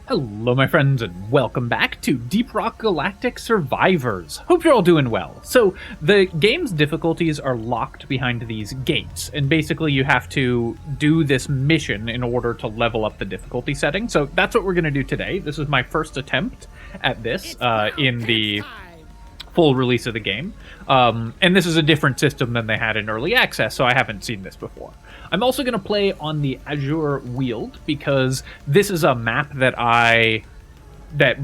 Hello my friends and welcome back to Deep Rock Galactic Survivors. Hope you're all doing well. So the game's difficulties are locked behind these gates, and basically you have to do this mission in order to level up the difficulty setting. So that's what we're going to do today. This is my first attempt at this in the full release of the game. And this is a different system than they had in early access, so I haven't seen this before. I'm also going to play on the Azure Weald because this is a map that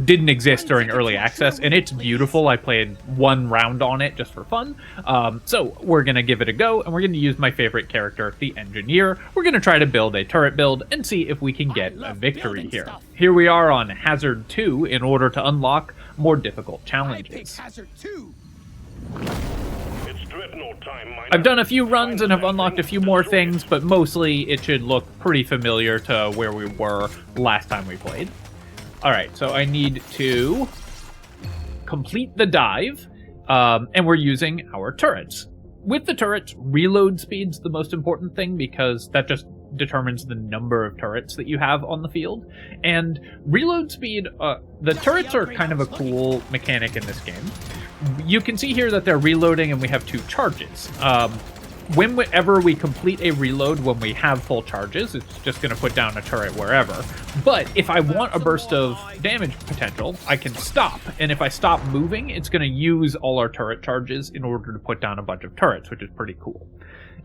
didn't exist during early access, and it's beautiful. I played one round on it just for fun. So we're going to give it a go, and we're going to use my favorite character, the Engineer. We're going to try to build a turret build and see if we can get a victory here. Here we are on Hazard 2 in order to unlock more difficult challenges. I've done a few runs and have unlocked a few more things, but mostly it should look pretty familiar to where we were last time we played. Alright, so I need to complete the dive, and we're using our turrets. With the turrets, reload speed's the most important thing because that just determines the number of turrets that you have on the field. And reload speed, the turrets are kind of a cool mechanic in this game. You can see here that they're reloading and we have 2 charges. Whenever we complete a reload when we have full charges, it's just going to put down a turret wherever. But if I want a burst of damage potential, I can stop. And if I stop moving, it's going to use all our turret charges in order to put down a bunch of turrets, which is pretty cool.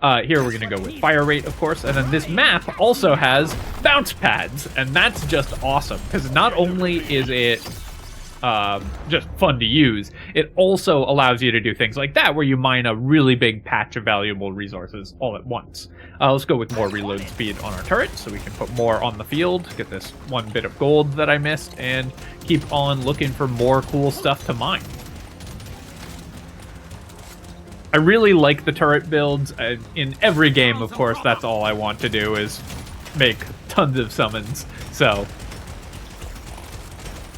Here we're going to go with fire rate, of course. And then this map also has bounce pads. And that's just awesome because not only is it just fun to use, it also allows you to do things like that where you mine a really big patch of valuable resources all at once. Let's go with more reload speed on our turrets so we can put more on the field, get this 1 bit of gold that I missed, and keep on looking for more cool stuff to mine. I really like the turret builds. In every game, of course, that's all I want to do is make tons of summons, so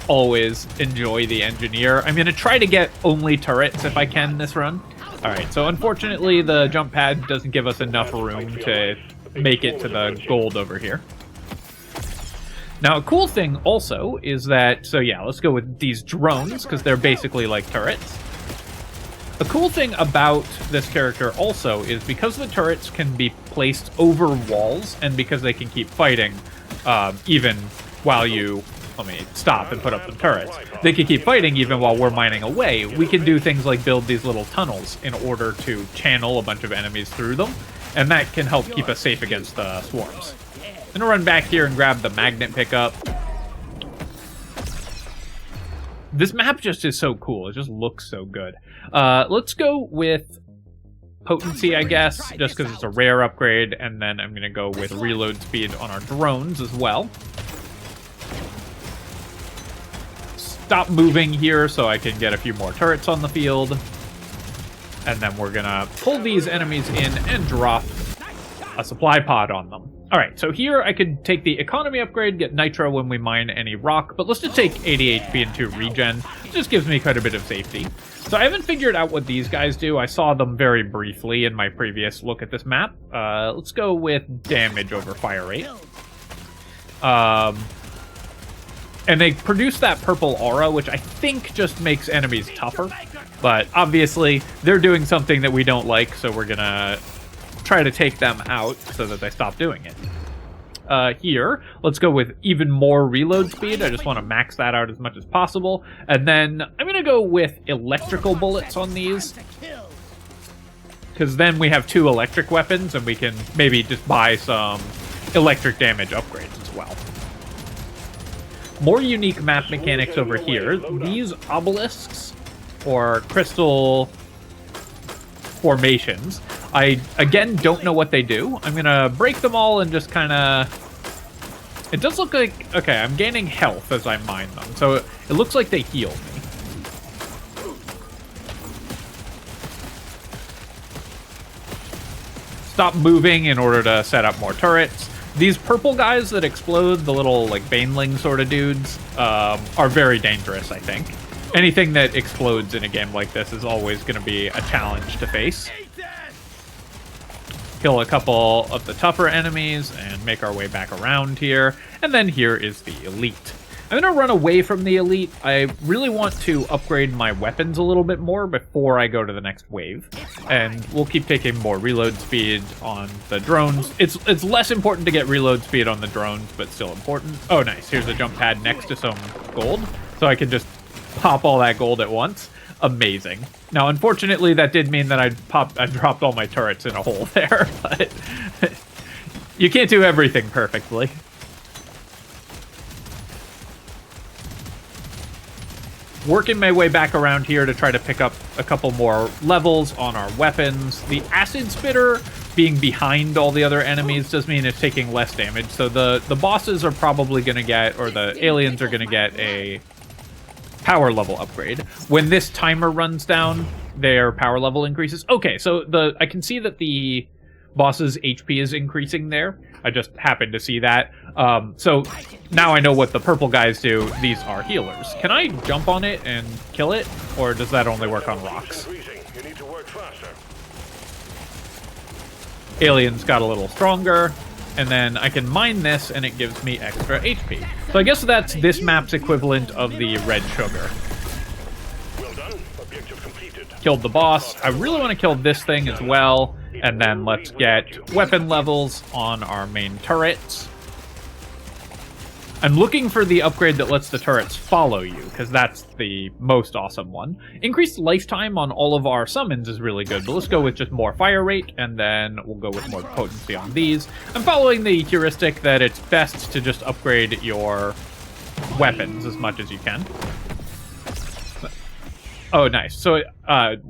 always enjoy the Engineer. I'm going to try to get only turrets if I can this run. Alright, so unfortunately the jump pad doesn't give us enough room to make it to the gold over here. Now a cool thing also is that, so yeah, let's go with these drones because they're basically like turrets. A cool thing about this character also is because the turrets can be placed over walls and because they can keep fighting even while you... Let me stop and put up some turrets. They can keep fighting even while we're mining away. We can do things like build these little tunnels in order to channel a bunch of enemies through them, and that can help keep us safe against the swarms. I'm gonna run back here and grab the magnet pickup. This map just is so cool. It just looks so good. Let's go with potency, I guess, just because it's a rare upgrade, and then I'm gonna go with reload speed on our drones as well. Stop moving here so I can get a few more turrets on the field. And then we're gonna pull these enemies in and drop a supply pod on them. Alright, so here I could take the economy upgrade, get nitro when we mine any rock, but let's just take 80 HP and 2 regen. It just gives me quite a bit of safety. So I haven't figured out what these guys do. I saw them very briefly in my previous look at this map. Let's go with damage over fire rate. And they produce that purple aura, which I think just makes enemies tougher. But obviously, they're doing something that we don't like, so we're gonna try to take them out so that they stop doing it. Here, let's go with even more reload speed. I just want to max that out as much as possible. And then I'm gonna go with electrical bullets on these, because then we have 2 electric weapons, and we can maybe just buy some electric damage upgrades as well. More unique map mechanics over here. These obelisks, or crystal formations, I, again, don't know what they do. I'm going to break them all and just kind of... It does look like... Okay, I'm gaining health as I mine them, so it looks like they heal me. Stop moving in order to set up more turrets. These purple guys that explode, the little, like, baneling sort of dudes, are very dangerous, I think. Anything that explodes in a game like this is always going to be a challenge to face. kill a couple of the tougher enemies, and make our way back around here. And then here is the elite. I'm going to run away from the elite. I really want to upgrade my weapons a little bit more before I go to the next wave. And we'll keep taking more reload speed on the drones. It's less important to get reload speed on the drones, but still important. Oh, nice. Here's a jump pad next to some gold. So I can just pop all that gold at once. Amazing. Now, unfortunately, that did mean that I dropped all my turrets in a hole there, but you can't do everything perfectly. Working my way back around here to try to pick up a couple more levels on our weapons. The acid spitter being behind all the other enemies does mean it's taking less damage. So the bosses are probably going to get, or the aliens are going to get a power level upgrade. When this timer runs down, their power level increases. Okay, so I can see that the boss's HP is increasing there. I just happened to see that. So now I know what the purple guys do. These are healers. Can I jump on it and kill it? Or does that only work on rocks? Aliens got a little stronger. And then I can mine this and it gives me extra HP. So I guess that's this map's equivalent of the red sugar. Well done. Objective completed. Killed the boss. I really want to kill this thing as well. And then let's get weapon levels on our main turrets. I'm looking for the upgrade that lets the turrets follow you, because that's the most awesome one. Increased lifetime on all of our summons is really good, but let's go with just more fire rate, and then we'll go with more potency on these. I'm following the heuristic that it's best to just upgrade your weapons as much as you can. Oh, nice. So,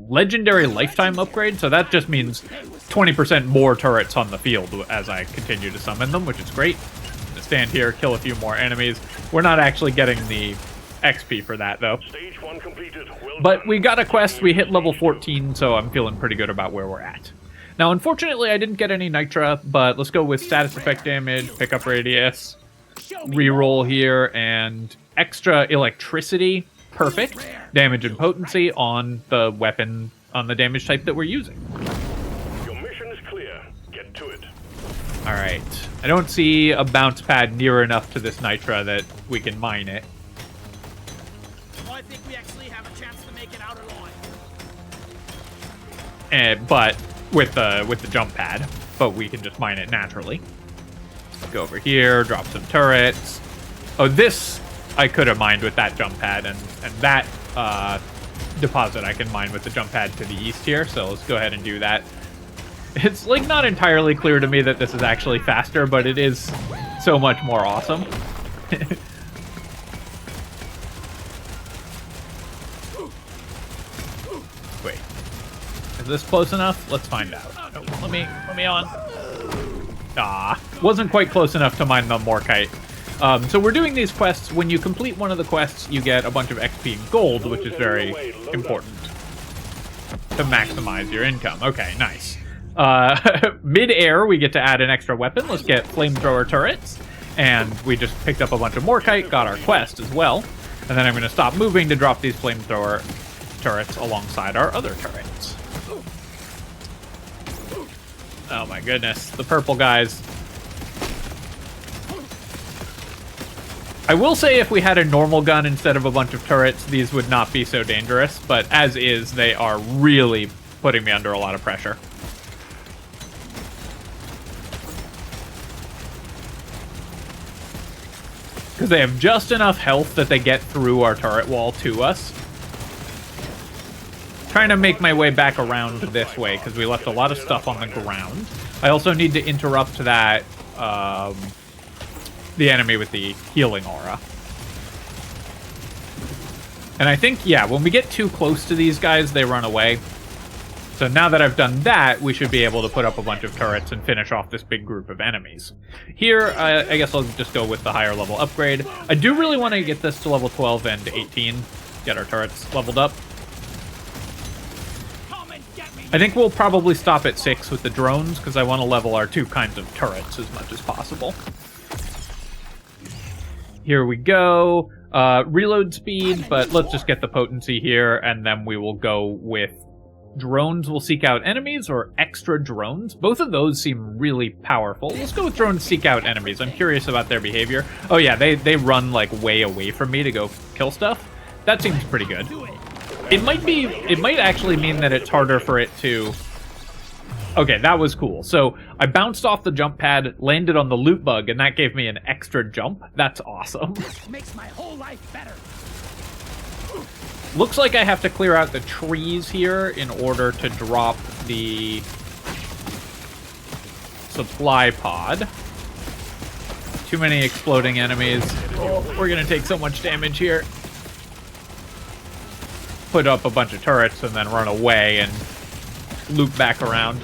legendary lifetime upgrade, so that just means 20% more turrets on the field as I continue to summon them, which is great. Stand here, kill a few more enemies. We're not actually getting the XP for that, though. Stage 1 completed. But we got a quest, we hit level 14, so I'm feeling pretty good about where we're at. Now, unfortunately, I didn't get any Nitra, but let's go with status effect damage, pickup radius, reroll here, and extra electricity. Perfect. Damage and potency on the weapon, on the damage type that we're using. Your mission is clear. Get to it. Alright. I don't see a bounce pad near enough to this Nitra that we can mine it. Oh, I think we actually have a chance to make it out alive. But with the jump pad. But we can just mine it naturally. Go over here, drop some turrets. Oh, this I could have mined with that jump pad, and that deposit I can mine with the jump pad to the east here, so let's go ahead and do that. It's, like, not entirely clear to me that this is actually faster, but it is so much more awesome. Wait. Is this close enough? Let's find out. Oh, let me on. Ah, wasn't quite close enough to mine the Morkite. So we're doing these quests. When you complete one of the quests, you get a bunch of XP and gold, which is very important to maximize your income. Okay, nice. Mid-air, we get to add an extra weapon. Let's get flamethrower turrets. And we just picked up a bunch of Morkite, got our quest as well. And then I'm going to stop moving to drop these flamethrower turrets alongside our other turrets. Oh my goodness, the purple guys. I will say if we had a normal gun instead of a bunch of turrets, these would not be so dangerous. But as is, they are really putting me under a lot of pressure. Because they have just enough health that they get through our turret wall to us. Trying to make my way back around this way, because we left a lot of stuff on the ground. I also need to interrupt that, the enemy with the healing aura. And I think, yeah, when we get too close to these guys, they run away. So now that I've done that, we should be able to put up a bunch of turrets and finish off this big group of enemies. Here, I guess I'll just go with the higher level upgrade. I do really want to get this to level 12 and 18. Get our turrets leveled up. I think we'll probably stop at 6 with the drones, because I want to level our 2 kinds of turrets as much as possible. Here we go. Reload speed, but let's just get the potency here, and then we will go with drones will seek out enemies or extra drones. Both of those seem really powerful. Let's go with drones seek out enemies. I'm curious about their behavior. Oh yeah, they run like way away from me to go kill stuff. That seems pretty good. It might actually mean that it's harder for it to... Okay, that was cool. So I bounced off the jump pad, landed on the loot bug, and that gave me an extra jump. That's awesome. Makes my whole life better. Looks like I have to clear out the trees here in order to drop the supply pod. Too many exploding enemies. Oh, we're gonna take so much damage here. Put up a bunch of turrets and then run away and loop back around.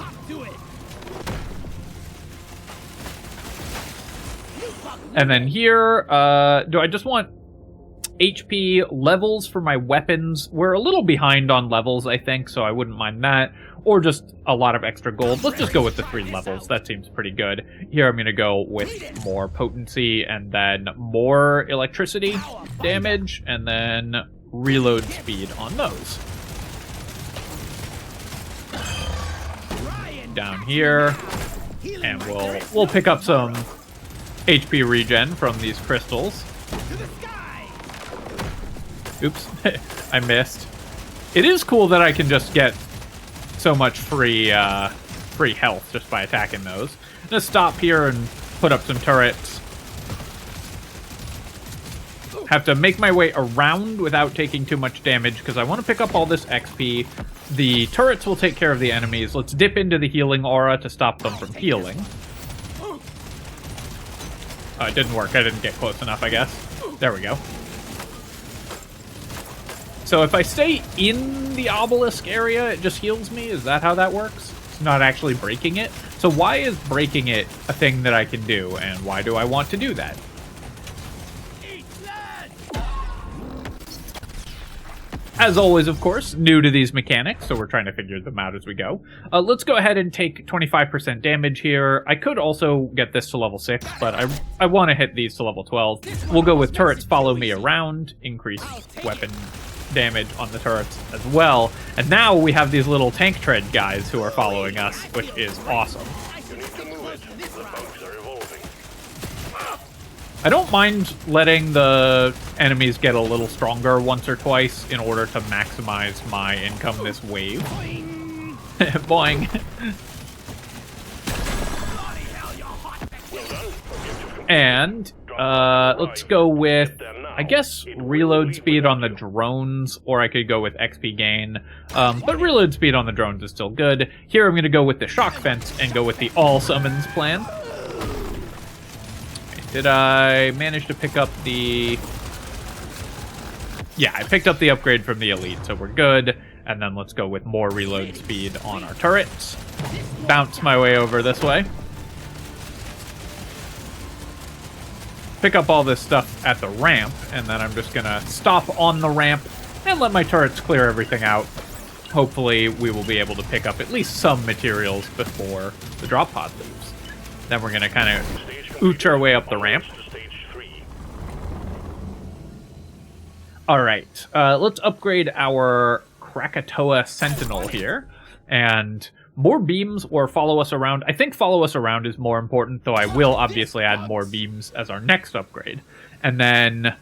And then here, do I just want HP levels for my weapons? We're a little behind on levels, I think, so I wouldn't mind that. Or just a lot of extra gold. Let's just go with the 3 levels. That seems pretty good. Here I'm going to go with more potency and then more electricity damage and then reload speed on those. Down here. And we'll pick up some HP regen from these crystals. Oops, I missed. It is cool that I can just get so much free health just by attacking those. I'm gonna stop here and put up some turrets. Have to make my way around without taking too much damage because I want to pick up all this XP. The turrets will take care of the enemies. Let's dip into the healing aura to stop them from healing. Oh, it didn't work. I didn't get close enough, I guess. There we go. So if I stay in the obelisk area, it just heals me? Is that how that works? It's not actually breaking it? So why is breaking it a thing that I can do, and why do I want to do that? As always, of course, new to these mechanics, so we're trying to figure them out as we go. Let's go ahead and take 25% damage here. I could also get this to level 6, but I want to hit these to level 12. We'll go with turrets follow me around, increase weapon damage on the turrets as well. And now we have these little tank tread guys who are following us, which is awesome. I don't mind letting the enemies get a little stronger once or twice in order to maximize my income this wave. Boing. And let's go with, I guess, reload speed on the drones, or I could go with XP gain. But reload speed on the drones is still good. Here I'm going to go with the shock fence and go with the all summons plan. Did I manage to pick up the... Yeah, I picked up the upgrade from the elite, so we're good. And then let's go with more reload speed on our turrets. Bounce my way over this way. Pick up all this stuff at the ramp, and then I'm just gonna stop on the ramp and let my turrets clear everything out. Hopefully we will be able to pick up at least some materials before the drop pod leaves. Then we're gonna kind of ooch our way up the ramp. Alright, let's upgrade our Krakatoa Sentinel here. And more beams or follow us around. I think follow us around is more important, though I will obviously add more beams as our next upgrade. And then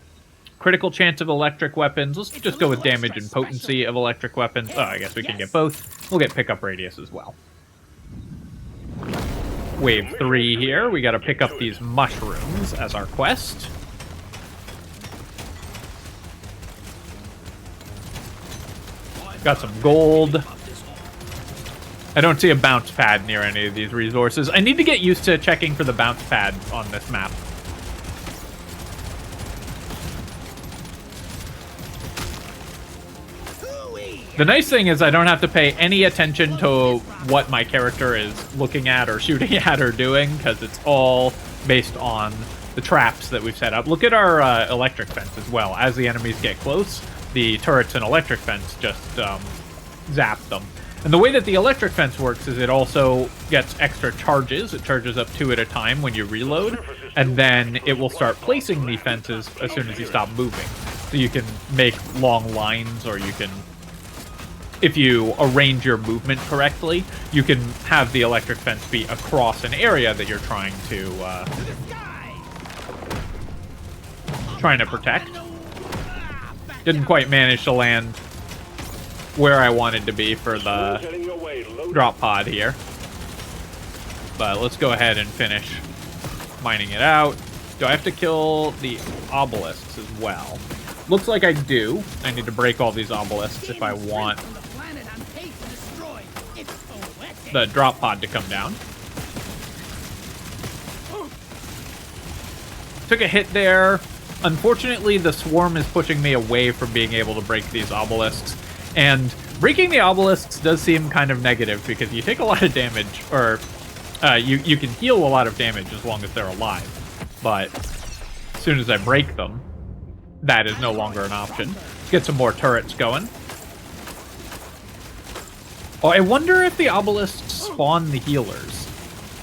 critical chance of electric weapons. Let's just go with damage and potency of electric weapons. Oh, I guess we can get both. We'll get pickup radius as well. Wave 3 here. We got to pick up these mushrooms as our quest. Got some gold. I don't see a bounce pad near any of these resources. I need to get used to checking for the bounce pad on this map. The nice thing is I don't have to pay any attention to what my character is looking at or shooting at or doing, because it's all based on the traps that we've set up. Look at our electric fence as well. As the enemies get close, the turrets and electric fence just zap them. And the way that the electric fence works is it also gets extra charges. It charges up 2 at a time when you reload, and then it will start placing the fences as soon as you stop moving. So you can make long lines, or you can if you arrange your movement correctly, you can have the electric fence be across an area that you're trying to protect. Didn't quite manage to land where I wanted to be for the drop pod here. But let's go ahead and finish mining it out. Do I have to kill the obelisks as well? Looks like I do. I need to break all these obelisks if I want the drop pod to come down. Took a hit there. Unfortunately, the swarm is pushing me away from being able to break these obelisks. And breaking the obelisks does seem kind of negative because you take a lot of damage, or you can heal a lot of damage as long as they're alive. But as soon as I break them, that is no longer an option. Let's get some more turrets going. Oh, I wonder if the obelisks spawn the healers.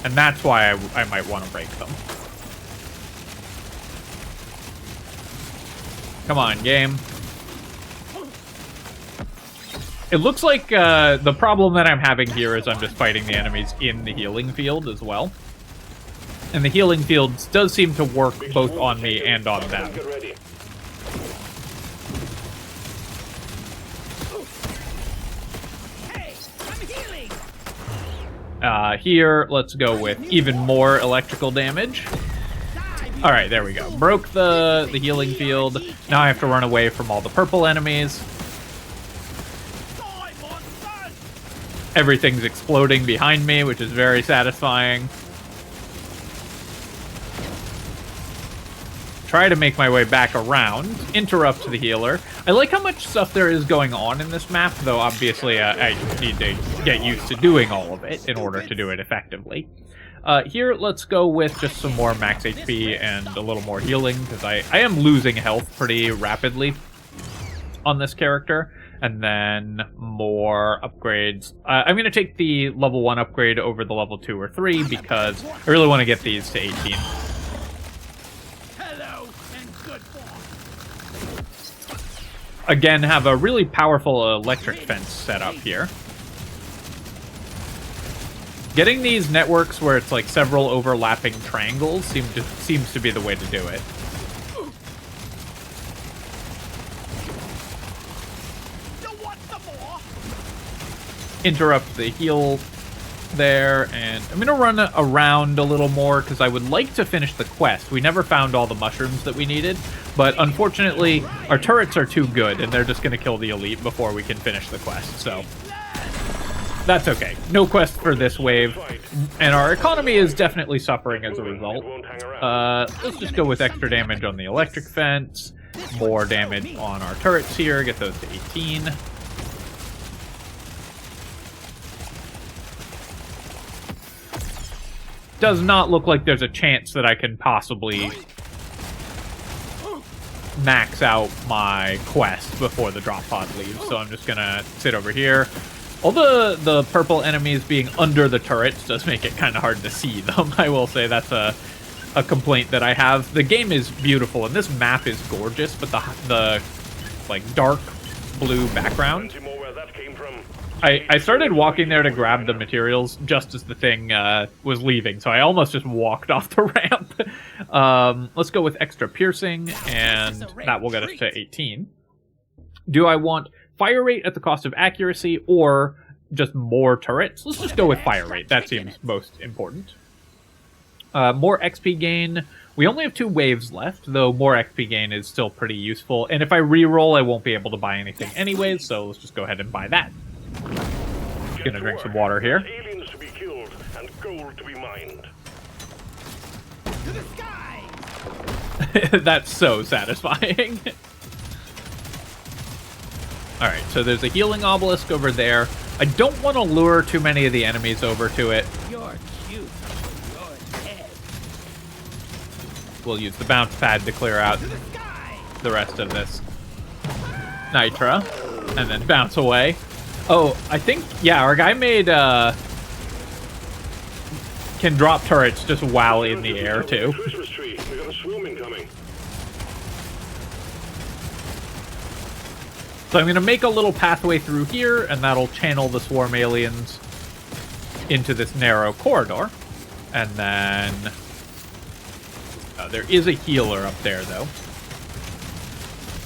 And that's why I might want to break them. Come on, game. It looks like the problem that I'm having here is I'm just fighting the enemies in the healing field as well. And the healing fields does seem to work both on me and on them. Here, let's go with even more electrical damage. Alright, there we go. Broke the healing field. Now I have to run away from all the purple enemies. Everything's exploding behind me, which is very satisfying. Try to make my way back around. Interrupt the healer. I like how much stuff there is going on in this map, though obviously I need to get used to doing all of it in order to do it effectively. Here, let's go with just some more max HP and a little more healing, because I am losing health pretty rapidly on this character. And then more upgrades. I'm going to take the level 1 upgrade over the level 2 or 3, because I really want to get these to 18. Hello and good luck. Again, have a really powerful electric fence set up here. Getting these networks where it's like several overlapping triangles seems to be the way to do it. Interrupt the heal there, and I'm gonna run around a little more because I would like to finish the quest. We never found all the mushrooms that we needed, but unfortunately our turrets are too good and they're just gonna kill the elite before we can finish the quest, so that's okay. No quest for this wave, and our economy is definitely suffering as a result. Let's just go with extra damage on the electric fence, more damage on our turrets here, get those to 18. Does not look like there's a chance that I can possibly max out my quest before the drop pod leaves, so I'm just gonna sit over here. All the purple enemies being under the turrets does make it kind of hard to see them. I will say that's a complaint that I have. The game is beautiful and this map is gorgeous, but the like dark blue background. I started walking there to grab the materials just as the thing was leaving, so I almost just walked off the ramp. Let's go with extra piercing, and that will get us to 18. Do I want fire rate at the cost of accuracy, or just more turrets? Let's just go with fire rate. That seems most important. More XP gain. We only have 2 waves left, though more XP gain is still pretty useful. And if I re-roll, I won't be able to buy anything anyways, so let's just go ahead and buy that. Gonna drink some water here. Aliens to be killed and gold to be mined. To the sky! That's so satisfying. Alright, so there's a healing obelisk over there. I don't want to lure too many of the enemies over to it. You're cute. You're dead. We'll use the bounce pad to clear out the rest of this nitra, and then bounce away. Oh, I think, yeah, our guy made, can drop turrets just while in the air, too. Christmas tree. We got a swarm incoming. So I'm going to make a little pathway through here, and that'll channel the swarm aliens into this narrow corridor. And then there is a healer up there, though.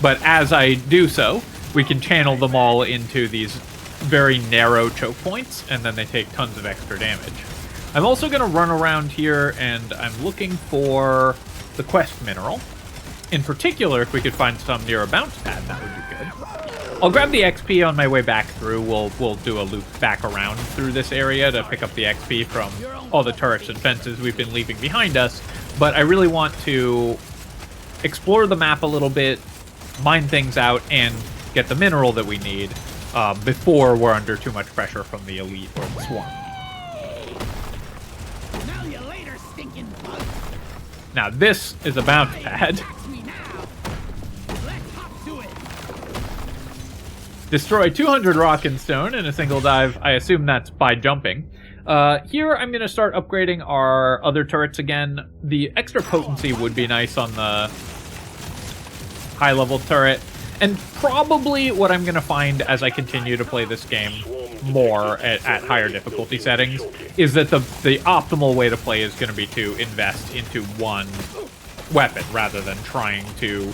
But as I do so, we can channel them all into these very narrow choke points, and then they take tons of extra damage. I'm also going to run around here, and I'm looking for the quest mineral. In particular, if we could find some near a bounce pad, that would be good. I'll grab the XP on my way back through. We'll do a loop back around through this area to pick up the XP from all the turrets and fences we've been leaving behind us. But I really want to explore the map a little bit, mine things out, and get the mineral that we need before we're under too much pressure from the elite or the swarm. Now this is a bounce pad. Destroy 200 rock and stone in a single dive. I assume that's by jumping. Here I'm going to start upgrading our other turrets again. The extra potency would be nice on the high-level turret. And probably what I'm going to find as I continue to play this game more at higher difficulty settings is that the optimal way to play is going to be to invest into one weapon rather than trying to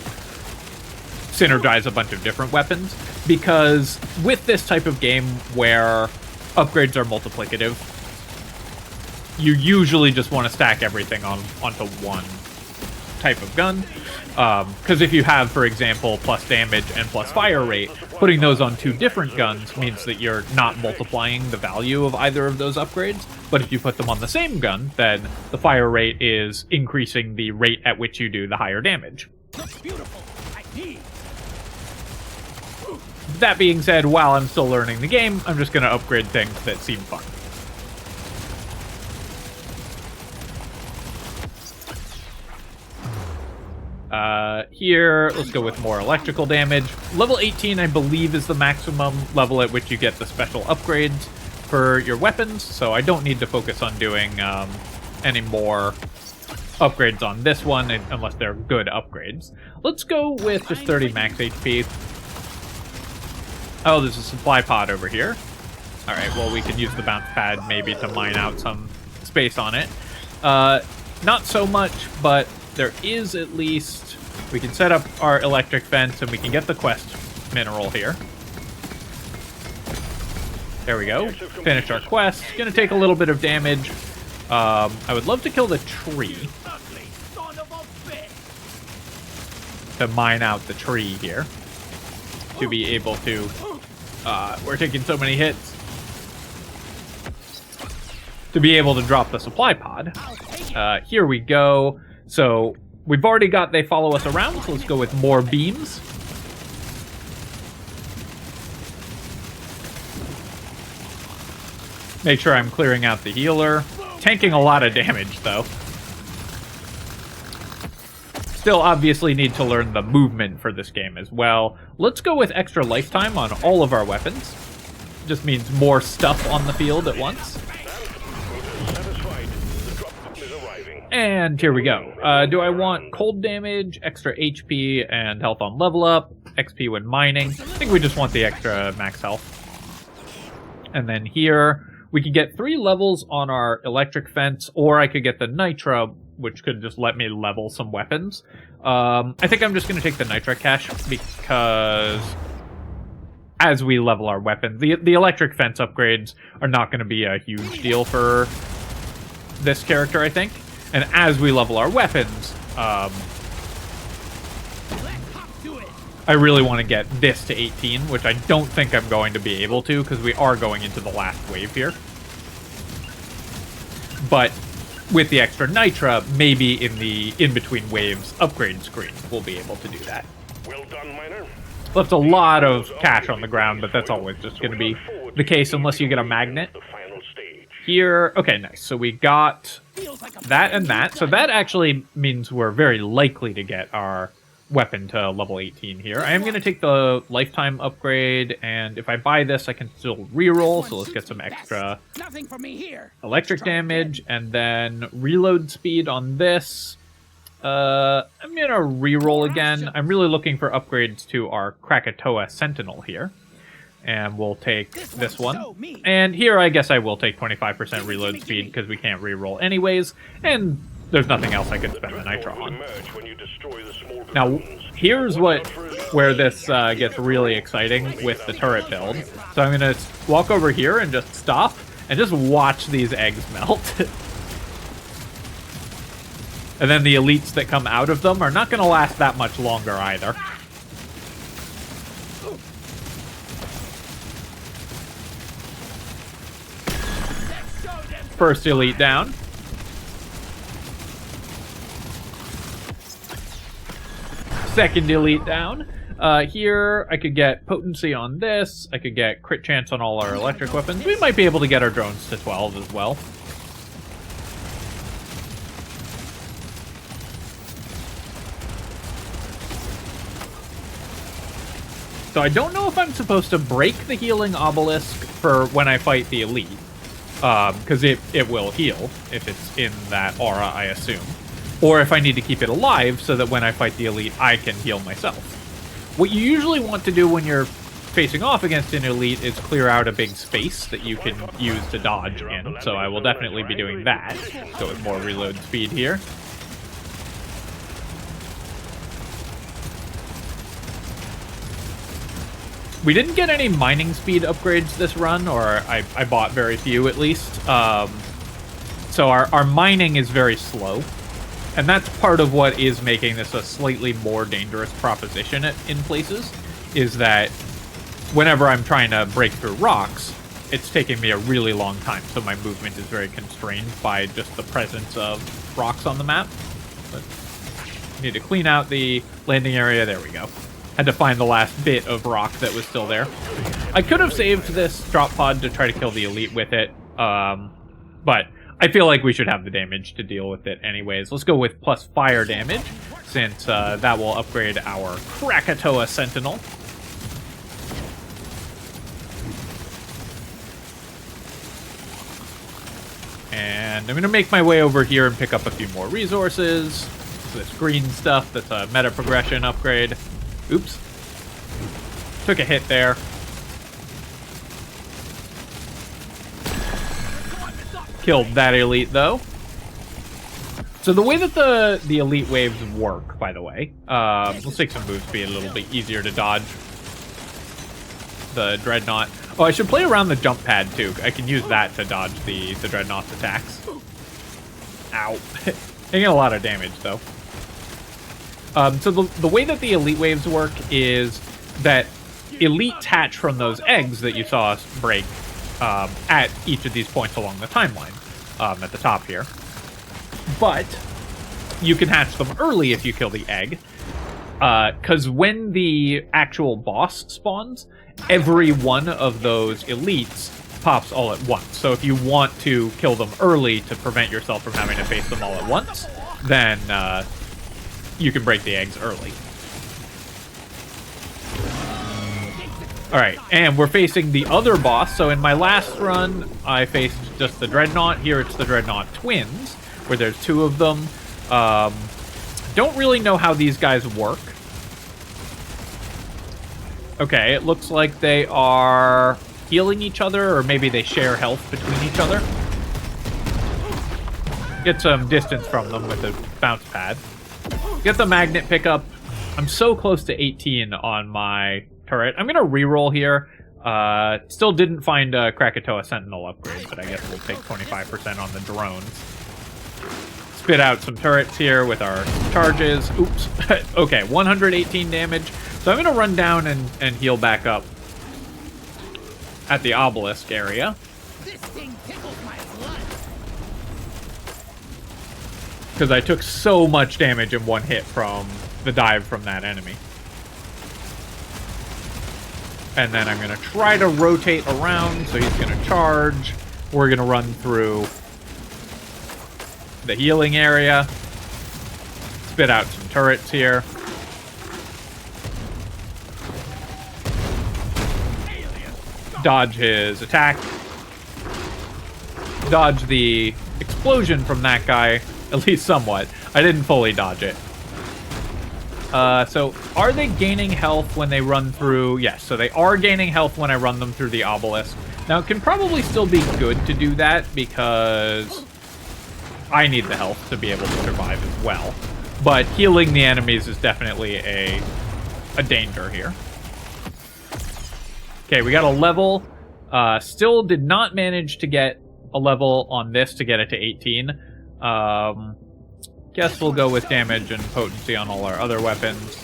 synergize a bunch of different weapons. Because with this type of game where upgrades are multiplicative, you usually just want to stack everything onto one type of gun. Because if you have, for example, plus damage and plus fire rate, putting those on two different guns means that you're not multiplying the value of either of those upgrades. But if you put them on the same gun, then the fire rate is increasing the rate at which you do the higher damage. Looks beautiful. I need. That being said, while I'm still learning the game, I'm just going to upgrade things that seem fun. Here, let's go with more electrical damage. Level 18, I believe, is the maximum level at which you get the special upgrades for your weapons, so I don't need to focus on doing any more upgrades on this one, unless they're good upgrades. Let's go with just 30 max HP. Oh, there's a supply pod over here. Alright, well, we can use the bounce pad maybe to mine out some space on it. Not so much, but there is at least... We can set up our electric fence, and we can get the quest mineral here. There we go. Finish our quest. Gonna take a little bit of damage. I would love to kill the tree. To mine out the tree here. To be able to... we're taking so many hits. To be able to drop the supply pod. Here we go. So... We've already got they follow us around, so let's go with more beams. Make sure I'm clearing out the healer. Tanking a lot of damage, though. Still obviously need to learn the movement for this game as well. Let's go with extra lifetime on all of our weapons. Just means more stuff on the field at once. And here we go. Do I want cold damage, extra HP, and health on level up, XP when mining? I think we just want the extra max health. And then here, we could get 3 levels on our electric fence, or I could get the Nitra, which could just let me level some weapons. I think I'm just going to take the Nitra cache, because as we level our weapons, the electric fence upgrades are not going to be a huge deal for this character, I think. And as we level our weapons, I really want to get this to 18, which I don't think I'm going to be able to, because we are going into the last wave here. But with the extra Nitra, maybe in the in-between waves upgrade screen, we'll be able to do that. Well done, miner. Left a lot of cash on the ground, but that's always just going to be the case unless you get a magnet. Here, okay, nice. So we got that and that. So that actually means we're very likely to get our weapon to level 18 here. I am going to take the lifetime upgrade, and if I buy this, I can still reroll. So let's get some extra electric damage, and then reload speed on this. I'm gonna reroll again. I'm really looking for upgrades to our Krakatoa Sentinel here. And we'll take this one. And here I guess I will take 25% reload speed because we can't reroll anyways. And there's nothing else I can spend the nitro on. Now, here's where this gets really exciting with the turret build. So I'm going to walk over here and just stop and just watch these eggs melt. And then the elites that come out of them are not going to last that much longer either. First elite down. Second elite down. Here, I could get potency on this. I could get crit chance on all our electric weapons. We might be able to get our drones to 12 as well. So I don't know if I'm supposed to break the healing obelisk for when I fight the elite. Because it will heal if it's in that aura, I assume. Or if I need to keep it alive so that when I fight the elite, I can heal myself. What you usually want to do when you're facing off against an elite is clear out a big space that you can use to dodge in. So I will definitely be doing that. Go with more reload speed here. We didn't get any mining speed upgrades this run, or I bought very few at least. So our mining is very slow. And that's part of what is making this a slightly more dangerous proposition in places, is that whenever I'm trying to break through rocks, it's taking me a really long time. So my movement is very constrained by just the presence of rocks on the map. But need to clean out the landing area. There we go. Had to find the last bit of rock that was still there. I could have saved this drop pod to try to kill the elite with it, but I feel like we should have the damage to deal with it anyways. Let's go with plus fire damage, since that will upgrade our Krakatoa Sentinel. And I'm going to make my way over here and pick up a few more resources. So this green stuff, that's a meta progression upgrade. Oops. Took a hit there. Killed that elite, though. So the way that the elite waves work, by the way, let's take some move speed, a little bit easier to dodge the Dreadnought. Oh, I should play around the jump pad, too. I can use that to dodge the Dreadnought's attacks. Ow. Taking a lot of damage, though. So the way that the elite waves work is that elites hatch from those eggs that you saw us break at each of these points along the timeline, at the top here. But you can hatch them early if you kill the egg, because when the actual boss spawns, every one of those elites pops all at once. So if you want to kill them early to prevent yourself from having to face them all at once, then you can break the eggs early. Alright, and we're facing the other boss. So in my last run, I faced just the Dreadnought. Here it's the Dreadnought Twins, where there's two of them. Don't really know how these guys work. Okay, it looks like they are healing each other, or maybe they share health between each other. Get some distance from them with a bounce pad. Get the magnet pickup. I'm so close to 18 on my turret. I'm going to reroll here. Still didn't find a Krakatoa Sentinel upgrade, but I guess we'll take 25% on the drones. Spit out some turrets here with our charges. Oops. Okay, 118 damage. So I'm going to run down and heal back up at the obelisk area. This thing tickles my blood. Because I took so much damage in one hit from the dive from that enemy. And then I'm going to try to rotate around, so he's going to charge. We're going to run through the healing area. Spit out some turrets here. Dodge his attack. Dodge the explosion from that guy At least somewhat. I didn't fully dodge it. So, are they gaining health when they run through... Yes, so they are gaining health when I run them through the obelisk. Now, it can probably still be good to do that, because I need the health to be able to survive as well. But healing the enemies is definitely a danger here. Okay, we got a level. Still did not manage to get a level on this to get it to 18. Guess we'll go with damage and potency on all our other weapons.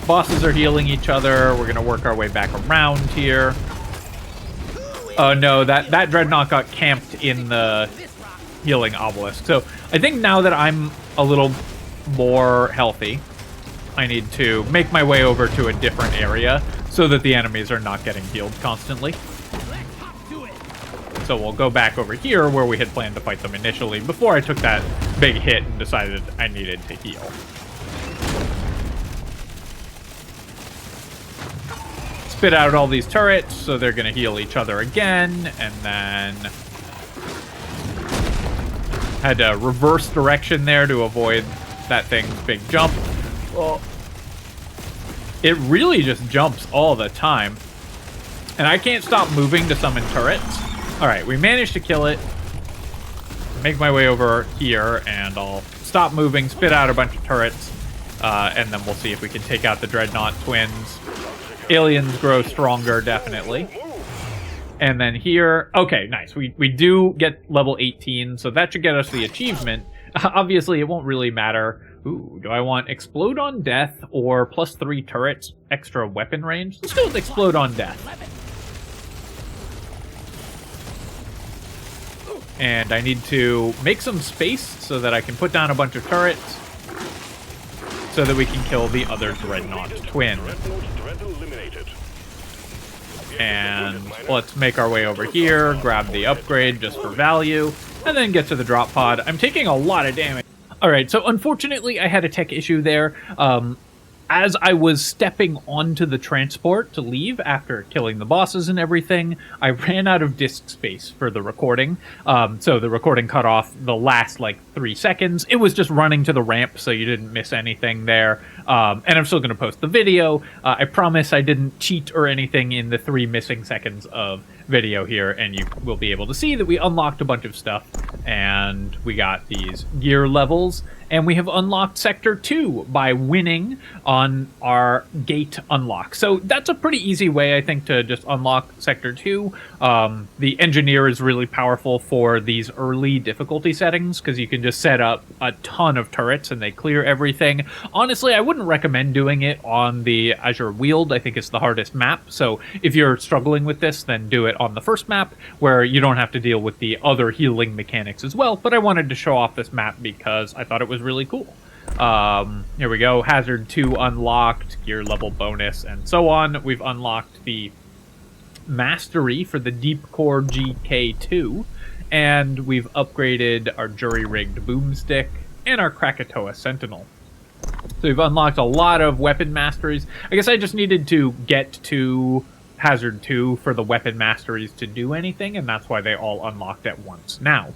Bosses are healing each other. We're going to work our way back around here. Oh no, that Dreadnought got camped in the healing obelisk. So I think now that I'm a little more healthy, I need to make my way over to a different area so that the enemies are not getting healed constantly. So we'll go back over here where we had planned to fight them initially before I took that big hit and decided I needed to heal. Spit out all these turrets, so they're going to heal each other again, and then had to reverse direction there to avoid that thing's big jump. Well, it really just jumps all the time, and I can't stop moving to summon turrets. Alright, we managed to kill it. Make my way over here, and I'll stop moving, spit out a bunch of turrets, and then we'll see if we can take out the Dreadnought twins. Aliens grow stronger, definitely. And then here... Okay, nice. We do get level 18, so that should get us the achievement. Obviously, it won't really matter. Ooh, do I want Explode on Death or +3 turrets, extra weapon range? Let's go with Explode on Death. And I need to make some space so that I can put down a bunch of turrets so that we can kill the other Dreadnought twin. And let's make our way over here, grab the upgrade just for value, and then get to the drop pod. I'm taking a lot of damage. Alright, so unfortunately I had a tech issue there. As I was stepping onto the transport to leave after killing the bosses and everything, I ran out of disk space for the recording. So the recording cut off the last, 3 seconds. It was just running to the ramp, so you didn't miss anything there. And I'm still going to post the video. I promise I didn't cheat or anything in the 3 missing seconds of video here, and you will be able to see that we unlocked a bunch of stuff, and we got these gear levels, and we have unlocked Sector 2 by winning on our gate unlock. So that's a pretty easy way, I think, to just unlock Sector 2. The Engineer is really powerful for these early difficulty settings, because you can just set up a ton of turrets and they clear everything. Honestly, I wouldn't recommend doing it on the Azure Weald. I think it's the hardest map, so if you're struggling with this, then do it on the first map, where you don't have to deal with the other healing mechanics as well. But I wanted to show off this map because I thought it was really cool. Here we go. Hazard 2 unlocked, gear level bonus, and so on. We've unlocked the mastery for the Deep Core GK2, and we've upgraded our jury-rigged boomstick and our Krakatoa Sentinel. So we've unlocked a lot of weapon masteries. I guess I just needed to get to Hazard 2 for the weapon masteries to do anything, and that's why they all unlocked at once now.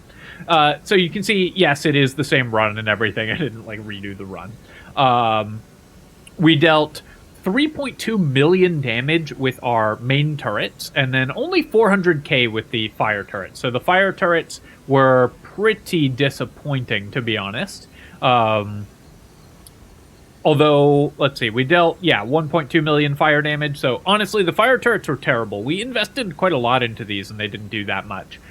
So you can see, yes, it is the same run and everything. I didn't, redo the run. We dealt 3.2 million damage with our main turrets, and then only 400k with the fire turrets. So the fire turrets were pretty disappointing, to be honest. Although, let's see, we dealt, 1.2 million fire damage. So, honestly, the fire turrets were terrible. We invested quite a lot into these, and they didn't do that much.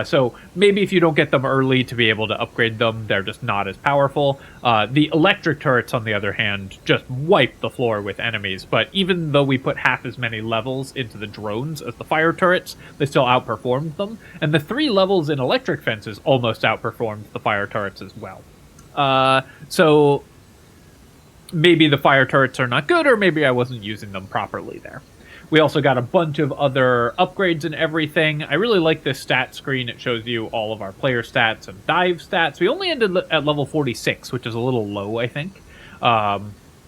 So, maybe if you don't get them early to be able to upgrade them, they're just not as powerful. The electric turrets, on the other hand, just wipe the floor with enemies. But even though we put half as many levels into the drones as the fire turrets, they still outperformed them. And the 3 levels in electric fences almost outperformed the fire turrets as well. So maybe the fire turrets are not good, or maybe I wasn't using them properly there. We also got a bunch of other upgrades and everything. I really like this stat screen. It shows you all of our player stats and dive stats. We only ended at level 46, which is a little low, I think.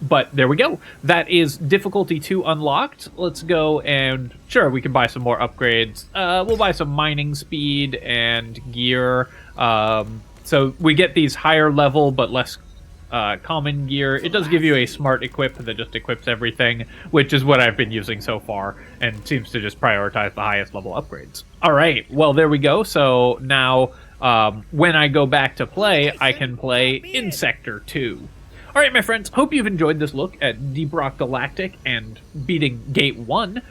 But there we go. That is difficulty 2 unlocked. Let's go and, sure, we can buy some more upgrades. We'll buy some mining speed and gear. So we get these higher level but less common gear. It does give you a smart equip that just equips everything, which is what I've been using so far, and seems to just prioritize the highest level upgrades. All right, well, there we go. So now when I go back to play, I can play in Sector 2. All right, my friends, hope you've enjoyed this look at Deep Rock Galactic and beating Gate 1,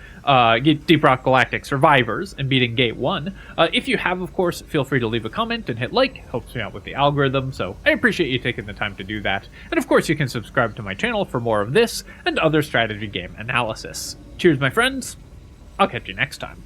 Deep Rock Galactic Survivors and beating Gate 1. If you have, of course, feel free to leave a comment and hit like. Helps me out with the algorithm, so I appreciate you taking the time to do that. And of course, you can subscribe to my channel for more of this and other strategy game analysis. Cheers, my friends. I'll catch you next time.